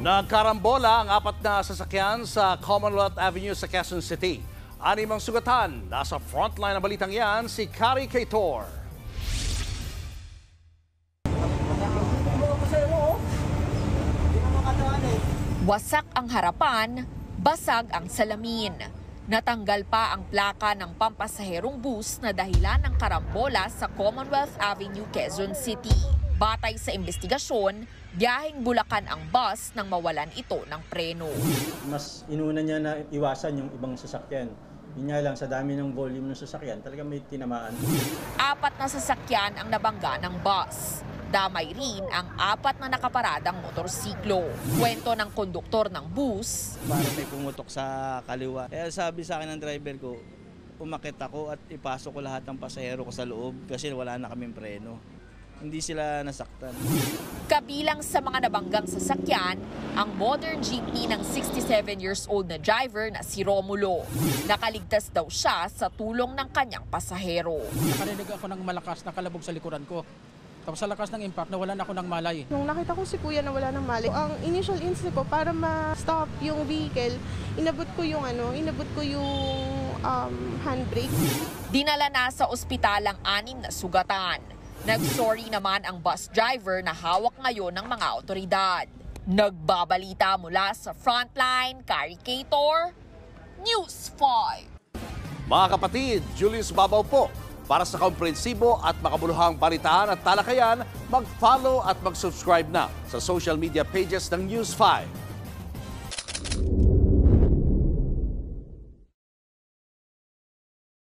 Nagkarambola ang apat na sasakyan sa Commonwealth Avenue sa Quezon City. Animang sugatan. Nasa frontline ng balitang yan si Kari Kaitor. Wasak ang harapan, basag ang salamin. Natanggal pa ang plaka ng pampasaherong bus na dahilan ng karambola sa Commonwealth Avenue, Quezon City. Batay sa investigasyon, biyaheng Bulacan ang bus nang mawalan ito ng preno. Mas inuna niya na iwasan yung ibang sasakyan. Yun nga lang, sa dami ng volume ng sasakyan, talaga may tinamaan. Apat na sasakyan ang nabangga ng bus. Damay rin ang apat na nakaparadang motorsiklo. Kwento ng konduktor ng bus. Parang may pumutok sa kaliwa. Kaya sabi sa akin ng driver ko, umakit ako at ipasok ko lahat ng pasahero ko sa loob kasi wala na kaming preno. Hindi sila nasaktan. Kabilang sa mga nabanggang sasakyan, ang modern jeepney ng 67 years old na driver na si Romulo. Nakaligtas daw siya sa tulong ng kanyang pasahero. Nakarinig ako ng malakas na kalabog sa likuran ko. Tapos sa lakas ng impact, nawalan ako ng malay. Nung nakita ko si kuya na wala ng malay, ang initial instinct ko para ma-stop yung vehicle, inabot ko yung handbrake. Dinala na sa ospital ang 6 na sugatan. Nag-sorry naman ang bus driver na hawak ngayon ng mga otoridad. Nagbabalita mula sa Frontline, Kari Kaitor, News 5. Mga kapatid, Julius Babaw po. Para sa komprehensibo at makabuluhang balitaan at talakayan, mag-follow at mag-subscribe na sa social media pages ng News 5.